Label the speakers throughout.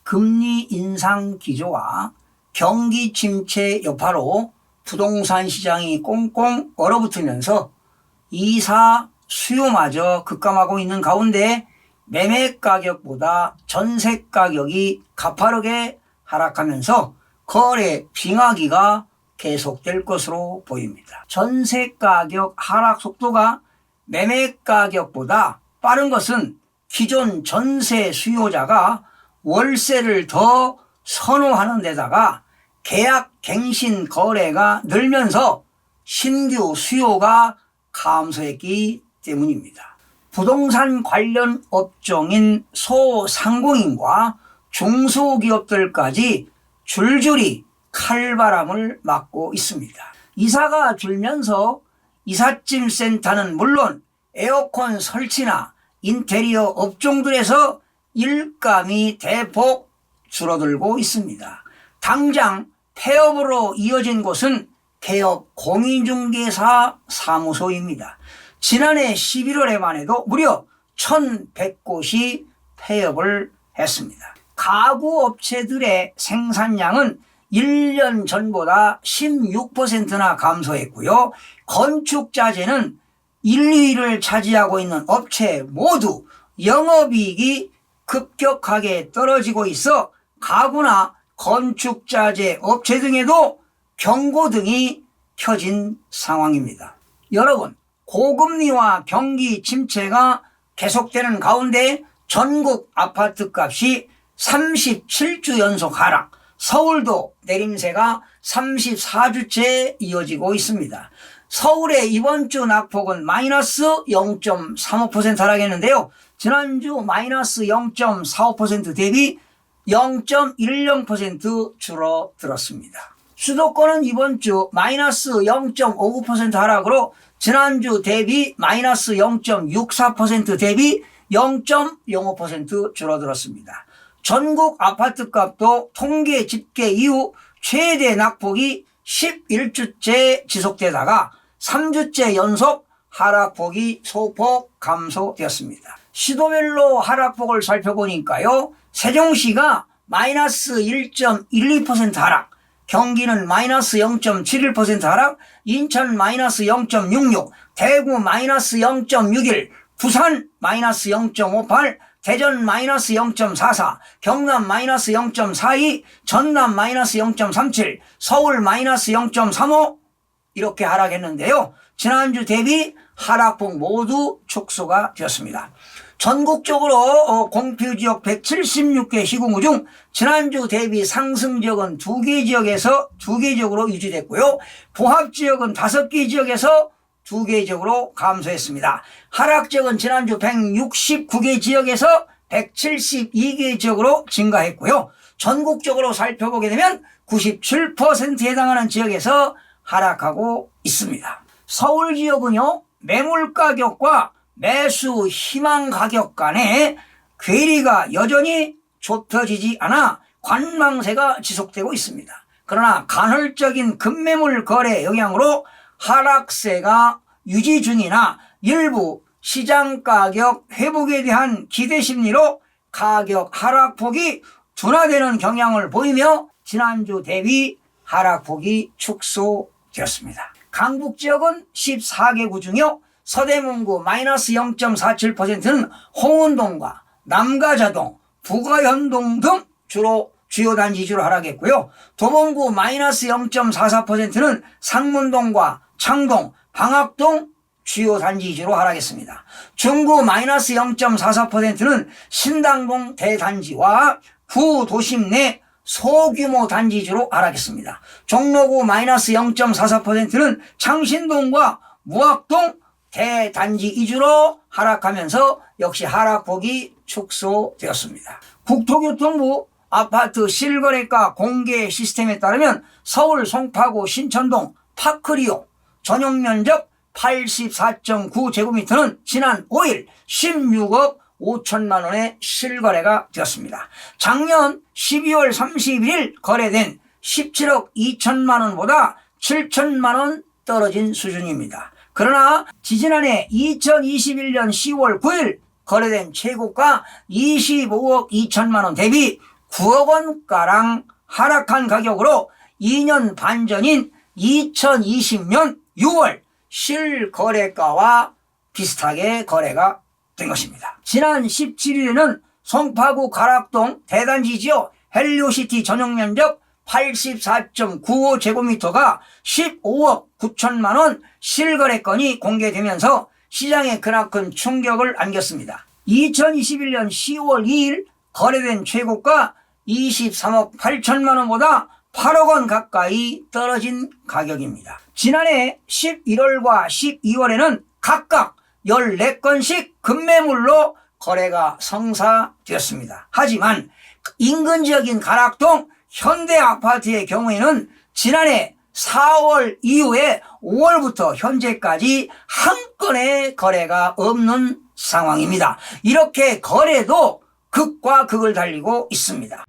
Speaker 1: 금리 인상 기조와 경기 침체 여파로 부동산 시장이 꽁꽁 얼어붙으면서 이사 수요마저 급감하고 있는 가운데 매매 가격보다 전세 가격이 가파르게 하락하면서 거래 빙하기가 계속될 것으로 보입니다. 전세 가격 하락 속도가 매매 가격보다 빠른 것은 기존 전세 수요자가 월세를 더 선호하는 데다가 계약 갱신 거래가 늘면서 신규 수요가 감소했기 때문입니다. 부동산 관련 업종인 소상공인과 중소기업들까지 줄줄이 칼바람을 맞고 있습니다. 이사가 줄면서 이삿짐 센터는 물론 에어컨 설치나 인테리어 업종들에서 일감이 대폭 줄어들고 있습니다. 당장 폐업으로 이어진 곳은 개업 공인중개사 사무소입니다. 지난해 11월에만 해도 무려 1,100곳이 폐업을 했습니다. 가구업체들의 생산량은 1년 전보다 16%나 감소했고요. 건축자재는 1, 2위를 차지하고 있는 업체 모두 영업이익이 급격하게 떨어지고 있어 가구나 건축자재 업체 등에도 경고등이 켜진 상황입니다. 여러분, 고금리와 경기 침체가 계속되는 가운데 전국 아파트값이 37주 연속 하락, 서울도 내림세가 34주째 이어지고 있습니다. 서울의 이번 주 낙폭은 마이너스 0.35% 하락했는데요. 지난주 마이너스 0.45% 대비 0.10% 줄어들었습니다. 수도권은 이번 주 마이너스 0.59% 하락으로 지난주 대비 마이너스 0.64% 대비 0.05% 줄어들었습니다. 전국 아파트값도 통계 집계 이후 최대 낙폭이 11주째 지속되다가 3주째 연속 하락폭이 소폭 감소되었습니다. 시도별로 하락폭을 살펴보니까요. 세종시가 마이너스 1.12% 하락, 경기는 마이너스 0.71% 하락, 인천 마이너스 0.66, 대구 마이너스 0.61, 부산 마이너스 0.58, 대전 마이너스 0.44, 경남 마이너스 0.42, 전남 마이너스 0.37, 서울 마이너스 0.35 이렇게 하락했는데요. 지난주 대비 하락폭 모두 축소가 되었습니다. 전국적으로 공표지역 176개 시군구 중 지난주 대비 상승 지역은 2개 지역에서 2개 지역으로 유지됐고요. 보합 지역은 5개 지역에서 2개 지역으로 감소했습니다. 하락 지역은 지난주 169개 지역에서 172개 지역으로 증가했고요. 전국적으로 살펴보게 되면 97%에 해당하는 지역에서 하락하고 있습니다. 서울 지역은요, 매물 가격과 매수 희망 가격 간의 괴리가 여전히 좁혀지지 않아 관망세가 지속되고 있습니다. 그러나 간헐적인 급매물 거래 영향으로 하락세가 유지 중이나 일부 시장 가격 회복에 대한 기대 심리로 가격 하락폭이 둔화되는 경향을 보이며 지난주 대비 하락폭이 축소되었습니다. 강북 지역은 14개 구 중요 서대문구 마이너스 0.47%는 홍은동과 남가자동, 부가현동 등 주로 주요 단지 위주로 하락했고요. 도봉구 마이너스 0.44%는 상문동과 창동, 방학동 주요 단지 위주로 하락했습니다. 중구 마이너스 0.44%는 신당동 대단지와 구도심 내 소규모 단지 위주로 하락했습니다. 종로구 마이너스 0.44%는 창신동과 무학동 대단지 위주로 하락하면서 역시 하락폭이 축소되었습니다. 국토교통부 아파트 실거래가 공개 시스템에 따르면 서울 송파구 신천동 파크리오 전용면적 84.9제곱미터는 지난 5일 16억 5천만 원의 실거래가 되었습니다. 작년 12월 31일 거래된 17억 2천만 원보다 7천만 원 떨어진 수준입니다. 그러나 지지난해 2021년 10월 9일 거래된 최고가 25억 2천만 원 대비 9억 원가량 하락한 가격으로 2년 반 전인 2020년 6월 실거래가와 비슷하게 거래가 된 것입니다. 지난 17일에는 송파구 가락동 대단지지역 헬리오시티 전용면적 84.95제곱미터가 15억 9천만 원 실거래건이 공개되면서 시장에 크나큰 충격을 안겼습니다. 2021년 10월 2일 거래된 최고가 23억 8천만 원보다 8억 원 가까이 떨어진 가격입니다. 지난해 11월과 12월에는 각각 14건씩 급매물로 거래가 성사되었습니다. 하지만 인근 지역인 가락동 현대아파트의 경우에는 지난해 4월 이후에 5월부터 현재까지 한 건의 거래가 없는 상황입니다. 이렇게 거래도 극과 극을 달리고 있습니다.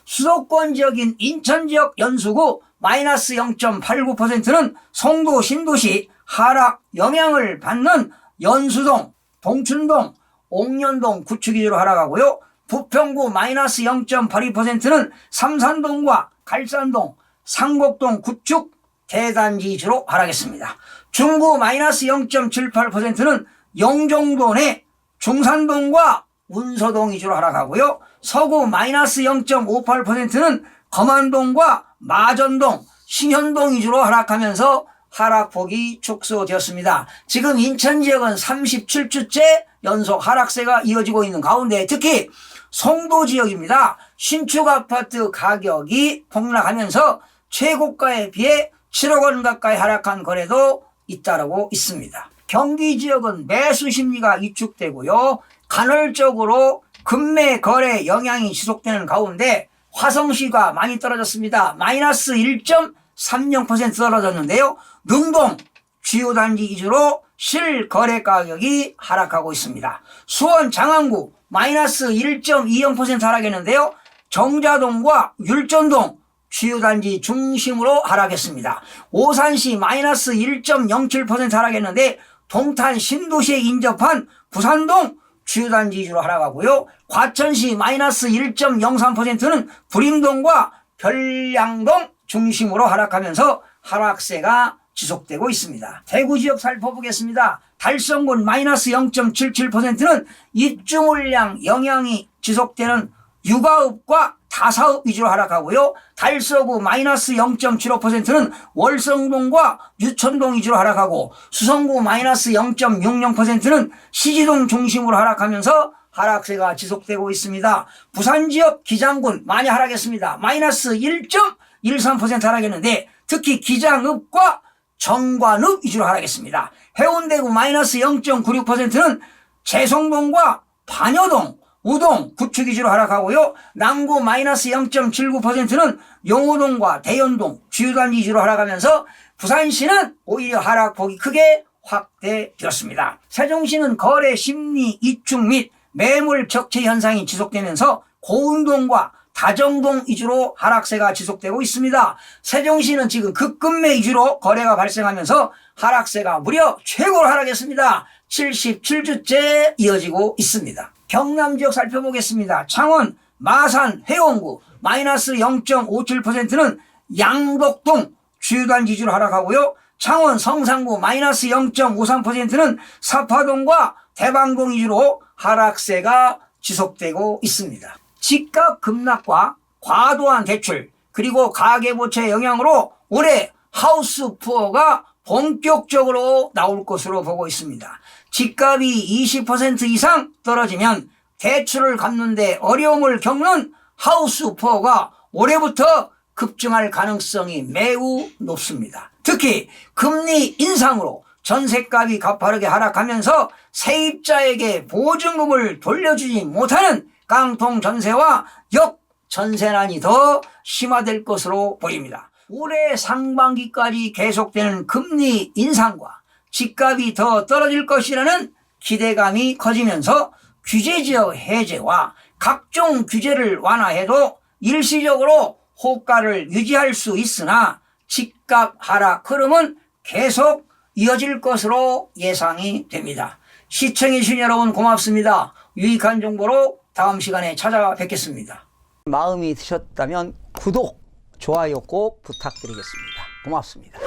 Speaker 1: 수도권 지역인 인천 지역 연수구 마이너스 0.89%는 송도 신도시 하락 영향을 받는 연수동, 동춘동, 옥년동 구축 위주로 하락하고요. 부평구 마이너스 0.82%는 삼산동과 갈산동, 상곡동 구축 대단지 위주로 하락했습니다. 중구 마이너스 0.78%는 영종도 내 중산동과 운서동 위주로 하락하고요. 서구 마이너스 0.58%는 거만동과 마전동, 신현동 위주로 하락하면서 하락폭이 축소되었습니다. 지금 인천 지역은 37주째 연속 하락세가 이어지고 있는 가운데 특히 송도 지역입니다. 신축 아파트 가격이 폭락하면서 최고가에 비해 7억 원 가까이 하락한 거래도 잇따르고 있습니다. 경기 지역은 매수 심리가 위축되고요. 간헐적으로 급매 거래 영향이 지속되는 가운데 화성시가 많이 떨어졌습니다. 마이너스 1.30% 떨어졌는데요. 능동 주요 단지 위주로 실거래 가격이 하락하고 있습니다. 수원 장안구 마이너스 1.20% 하락했는데요. 정자동과 율전동 주요 단지 중심으로 하락했습니다. 오산시 마이너스 1.07% 하락했는데 동탄 신도시에 인접한 부산동 주요 단지 위주로 하락하고요. 과천시 마이너스 1.03%는 부림동과 별량동 중심으로 하락하면서 하락세가 지속되고 있습니다. 대구 지역 살펴보겠습니다. 달성군 마이너스 0.77%는 입주 물량 영향이 지속되는 육아읍과 다사읍 위주로 하락하고요. 달서구 마이너스 0.75%는 월성동과 유천동 위주로 하락하고 수성구 마이너스 0.60%는 시지동 중심으로 하락하면서 하락세가 지속되고 있습니다. 부산 지역 기장군 많이 하락했습니다. 마이너스 1.13% 하락했는데 특히 기장읍과 정관읍 위주로 하락했습니다. 해운대구 마이너스 0.96%는 재성동과 반여동, 우동, 구축 위주로 하락하고요. 남구 마이너스 0.79%는 용호동과 대연동, 주요단지 위주로 하락하면서 부산시는 오히려 하락폭이 크게 확대되었습니다. 세종시는 거래 심리 위축 및 매물 적체 현상이 지속되면서 고운동과 다정동 위주로 하락세가 지속되고 있습니다. 세종시는 지금 급급매 위주로 거래가 발생하면서 하락세가 무려 최고로 하락했습니다. 77주째 이어지고 있습니다. 경남 지역 살펴보겠습니다. 창원, 마산, 회원구 마이너스 0.57%는 양덕동 주요단지 위주로 하락하고요. 창원 성산구 마이너스 0.53%는 사파동과 대방동 위주로 하락세가 지속되고 있습니다. 집값 급락과 과도한 대출 그리고 가계부채 영향으로 올해 하우스 푸어가 본격적으로 나올 것으로 보고 있습니다. 집값이 20% 이상 떨어지면 대출을 갚는 데 어려움을 겪는 하우스 푸어가 올해부터 급증할 가능성이 매우 높습니다. 특히 금리 인상으로 전셋값이 가파르게 하락하면서 세입자에게 보증금을 돌려주지 못하는 깡통 전세와 역전세난이 더 심화될 것으로 보입니다. 올해 상반기까지 계속되는 금리 인상과 집값이 더 떨어질 것이라는 기대감이 커지면서 규제지역 해제와 각종 규제를 완화해도 일시적으로 호가를 유지할 수 있으나 집값 하락 흐름은 계속 이어질 것으로 예상이 됩니다. 시청해주신 여러분 고맙습니다. 유익한 정보로 다음 시간에 찾아뵙겠습니다. 마음이 드셨다면 구독, 좋아요 꼭 부탁드리겠습니다. 고맙습니다.